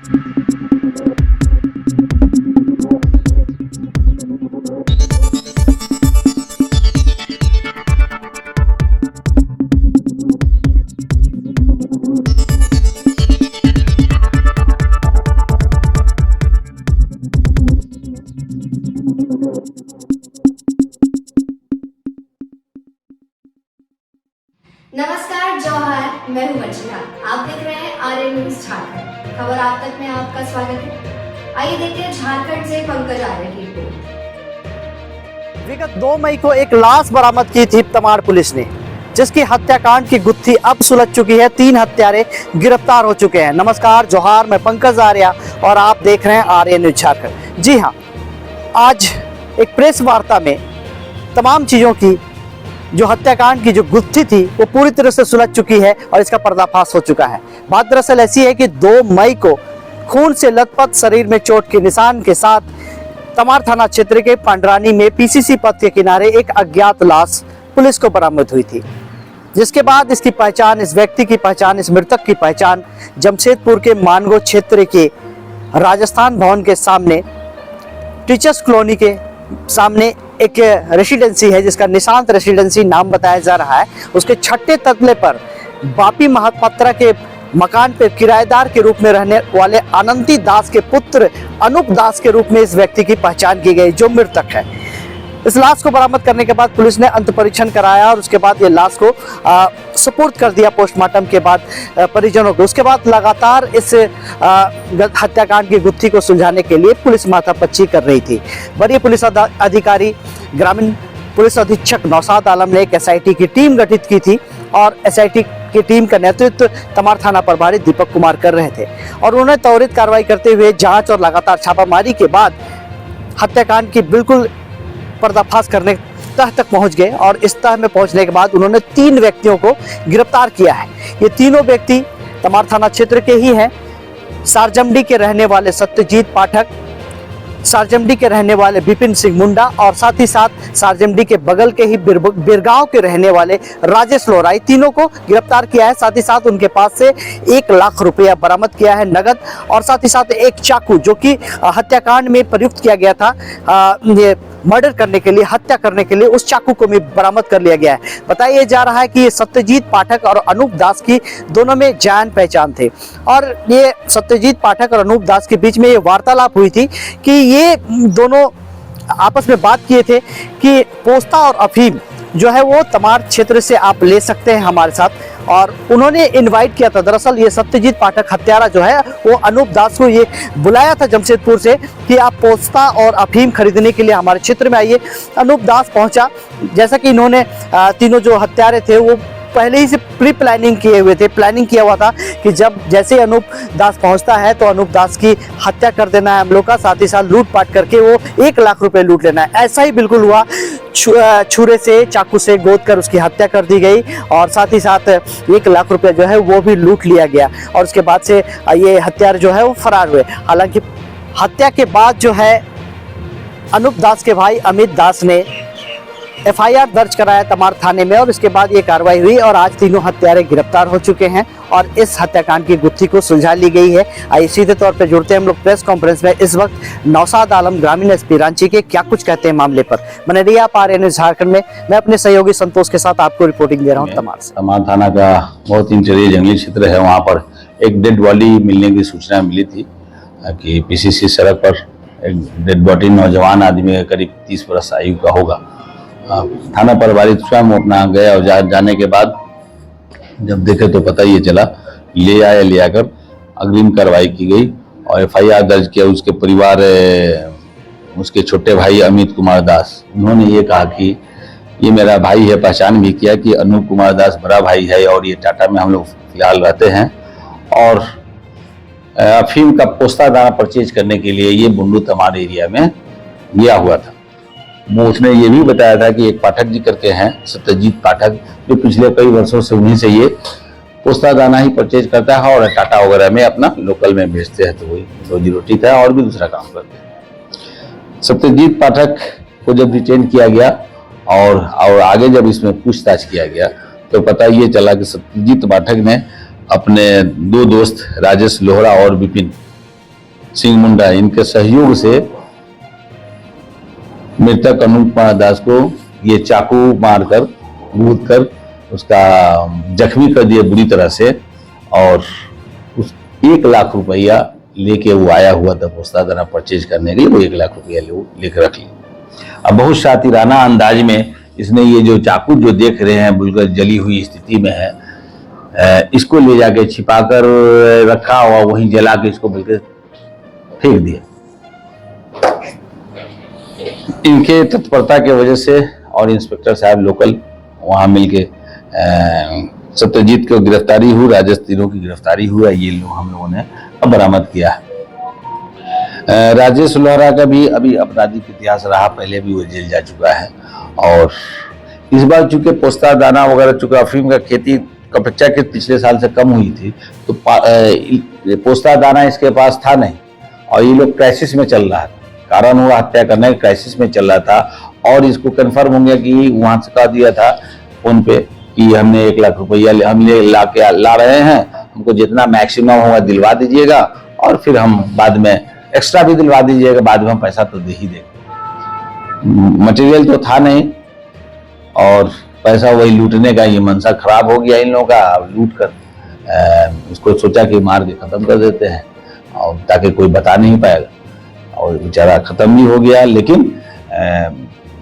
नमस्कार जौहर, मैं हूं अर्चना। आप देख रहे हैं आर्य न्यूज झारखंड। खबर आप तक में आपका स्वागत है। आइए देखते हैं झारखंड से पंकज आर्य की रिपोर्ट। विगत 2 मई को एक लाश बरामद की थी तमाड़ पुलिस ने, जिसकी हत्याकांड की गुत्थी अब सुलझ चुकी है। 3 हत्यारे गिरफ्तार हो चुके हैं। नमस्कार जौहर, मैं पंकज आर्य और आप देख रहे हैं आर्य न्यूज झारखंड। जी हाँ, आज एक प्रेस वार्ता में तमाम चीजों की जो हत्याकांड की जो गुत्थी थी वो पूरी तरह से सुलझ चुकी है और इसका पर्दाफाश हो चुका है। बात दरअसल ऐसी है कि 2 मई को खून से लथपथ, शरीर में चोट के निशान के साथ तमाड़ थाना क्षेत्र के पांडरानी में पीसीसी पथ के किनारे एक अज्ञात लाश पुलिस को बरामद हुई थी, जिसके बाद इसकी पहचान, इस व्यक्ति की पहचान, इस मृतक की पहचान जमशेदपुर के मानगो क्षेत्र के राजस्थान भवन के सामने, टीचर्स कॉलोनी के सामने एक रेसिडेंसी है जिसका निशांत रेसिडेंसी नाम बताया जा रहा है। उसके 6ठे तल्ले पर बापी महापात्रा के मकान पर किराएदार के रूप में रहने वाले अनंती दास के पुत्र अनूप दास के रूप में इस व्यक्ति की पहचान की गई, जो मृतक है। इस लाश को बरामद करने के बाद पुलिस ने अंत परीक्षण कराया और उसके बाद ये लाश को सुपुर्द कर दिया पोस्टमार्टम के बाद परिजनों को। उसके बाद लगातार इस हत्याकांड की गुत्थी को सुलझाने के लिए पुलिस माथापच्ची कर रही थी। वरीय पुलिस अधिकारी ग्रामीण पुलिस अधीक्षक नौशाद आलम ने एक एसआईटी की टीम गठित की थी और एसआईटी की टीम का नेतृत्व तमाड़ थाना प्रभारी दीपक कुमार कर रहे थे और उन्होंने त्वरित कार्रवाई करते हुए जांच और लगातार छापामारी के बाद हत्याकांड की बिल्कुल पर्दाफाश करने तह तक पहुंच गए और इस तह में पहुंचने के बाद उन्होंने 3 व्यक्तियों को गिरफ्तार किया है। ये तीनों व्यक्ति तमाड़ थाना क्षेत्र के ही हैं। सारजमडी के रहने वाले सत्यजीत पाठक, सारजमडी के रहने वाले विपिन सिंह मुंडा और साथ ही साथ सारजमडी के बगल के ही बिरगांव के रहने वाले राजेश लोहराई, तीनों को गिरफ्तार किया है। साथ ही साथ उनके पास से 1 लाख रुपया बरामद किया है नगद और साथ ही साथ एक चाकू जो कि हत्याकांड में प्रयुक्त किया गया था ये मर्डर करने के लिए, हत्या करने के लिए, उस चाकू को भी बरामद कर लिया गया है। बताया जा रहा है कि ये सत्यजीत पाठक और अनूप दास की दोनों में जान पहचान थे और ये सत्यजीत पाठक और अनूप दास के बीच में ये वार्तालाप हुई थी कि ये दोनों आपस में बात किए थे कि पोस्ता और अफीम जो है वो तमाड़ क्षेत्र से आप ले सकते हैं हमारे साथ, और उन्होंने इनवाइट किया था। दरअसल ये सत्यजीत पाठक हत्यारा जो है वो अनूप दास को ये बुलाया था जमशेदपुर से कि आप पोस्ता और अफीम खरीदने के लिए हमारे क्षेत्र में आइए। अनूप दास पहुंचा। जैसा कि इन्होंने तीनों जो हत्यारे थे वो पहले ही से प्री प्लानिंग किए हुए थे, प्लानिंग किया हुआ था कि जब जैसे अनूप दास पहुंचता है तो अनूप दास की हत्या कर देना है हम लोग का, साथ ही साथ लूटपाट करके वो 1 लाख रुपए लूट लेना है। ऐसा ही बिल्कुल हुआ। छुरे से, चाकू से गोद कर उसकी हत्या कर दी गई और साथ ही साथ 1 लाख रुपया जो है वो भी लूट लिया गया और उसके बाद से ये हत्यारे जो है वो फरार हुए। हालांकि हत्या के बाद जो है अनूप दास के भाई अमित दास ने एफआईआर दर्ज कराया तमाड़ थाने में और इसके बाद ये कार्रवाई हुई और आज तीनों हत्यारे गिरफ्तार हो चुके हैं और इस हत्याकांड की गुत्थी को सुलझा ली गई है। आइए सीधे तौर पर जुड़ते हैं हम लोग प्रेस कॉन्फ्रेंस में। इस वक्त नौशाद आलम ग्रामीण एसपी रांची के क्या कुछ कहते हैं मामले पर। मैंने रिया आर्य न्यूज झारखंड में मैं अपने सहयोगी संतोष के साथ आपको रिपोर्टिंग दे रहा हूँ तमाड़ से। तमाड़ थाना का बहुत इंटीरियर जंगली क्षेत्र है, वहाँ पर एक डेड बॉडी मिलने की सूचना मिली थी कि पीसीसी सड़क पर एक डेड बॉडी नौजवान आदमी का करीब 30 वर्ष आयु का होगा। थाना प्रभारी स्वयं अपना गया और जाने के बाद जब देखे तो पता ये चला, ले आकर अग्रिम कार्रवाई की गई और एफआईआर दर्ज किया। उसके परिवार, उसके छोटे भाई अमित कुमार दास, उन्होंने ये कहा कि ये मेरा भाई है। पहचान भी किया कि अनूप कुमार दास बड़ा भाई है और ये टाटा में हम लोग फिलहाल रहते हैं और अफीम का पोस्ता दाना परचेज करने के लिए ये बुंडू तमाड़ एरिया में गया हुआ था। वो उसने ये भी बताया था कि एक पाठक जी करके हैं, सत्यजीत पाठक, जो पिछले कई वर्षों से उन्हीं से ये पोस्ता दाना ही परचेज करता है और टाटा वगैरह में अपना लोकल में बेचते हैं, तो वही रोजी रोटी था और भी दूसरा काम करते हैं। सत्यजीत पाठक को जब डिटेन किया गया और आगे जब इसमें पूछताछ किया गया तो पता ये चला कि सत्यजीत पाठक ने अपने 2 दोस्त राजेश लोहरा और विपिन सिंह मुंडा, इनके सहयोग से मृतक अनूप कुमार दास को ये चाकू मारकर कूद कर उसका जख्मी कर दिया बुरी तरह से, और उस 1 लाख रुपया लेके वो आया हुआ था पोस्ता दाना परचेज करने के लिए, वो 1 लाख रुपया लेकर रख लिया। अब बहुत शातिराना अंदाज में इसने ये जो चाकू जो देख रहे हैं बिल्कुल जली हुई स्थिति में है, इसको ले जाके छिपा कर रखा और वहीं जला के इसको बिल्कुल फेंक दिया। इनके तत्परता की वजह से और इंस्पेक्टर साहब लोकल वहां मिलके सत्यजीत को गिरफ्तारी हुई, राजेश तीनों की गिरफ्तारी हुआ। ये लोग हम लोगों ने अब बरामद किया है। राजेश लोहरा का भी अभी आपराधिक इतिहास रहा, पहले भी वो जेल जा चुका है, और इस बार चूंकि पोस्ता दाना वगैरह चूंकि अफीम का खेती अपेक्षाकृत पिछले साल से कम हुई थी, तो पोस्ता दाना इसके पास था नहीं, और ये लोग क्राइसिस में चल रहा था, कारण हुआ हत्या करने का क्राइसिस में चल रहा था, और इसको कंफर्म हो गया कि वहां से कह दिया था फोन पे कि हमने 1 लाख रुपया हम ला रहे हैं, हमको जितना मैक्सिमम होगा दिलवा दीजिएगा, और फिर हम बाद में एक्स्ट्रा भी दिलवा दीजिएगा, बाद में हम पैसा तो दे ही देंगे। मटेरियल तो था नहीं, और पैसा वही लूटने का ये मनसा खराब हो गया इन लोगों का। लूट कर उसको सोचा कि मार के खत्म कर देते हैं, और ताकि कोई बता नहीं पाएगा, और बेचारा खत्म भी हो गया। लेकिन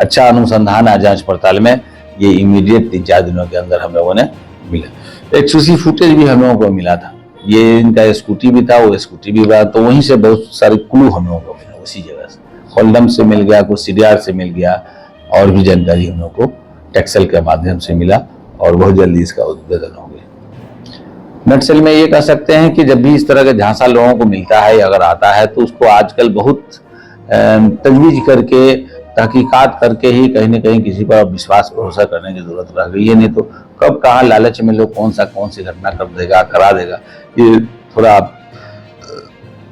अच्छा अनुसंधान जांच पड़ताल में ये इमीडिएट 3-4 दिनों के अंदर हम लोगों ने मिला। एक सीसी फुटेज भी हम लोगों को मिला था, ये इनका स्कूटी भी था, वो स्कूटी भी था, तो वहीं से बहुत सारे क्लू हम लोगों को मिला, उसी जगह से कोल्डम से मिल गया, कुछ CDR से मिल गया, और भी जानकारी हम लोग को टेक्सल के माध्यम से मिला, और बहुत जल्दी इसका उद्भेदन हो गया। नटसेल में ये कह सकते हैं कि जब भी इस तरह का झांसा लोगों को मिलता है, अगर आता है, तो उसको आजकल बहुत तजवीज करके तहकीकात करके ही कहीं न कहीं किसी पर विश्वास भरोसा करने की जरूरत रह गई है। नहीं तो कब कहाँ लालच में लोग कौन सी घटना कर देगा, करा देगा, ये थोड़ा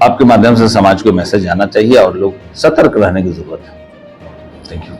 आपके माध्यम से समाज को मैसेज आना चाहिए, और लोग सतर्क रहने की जरूरत है। Thank you.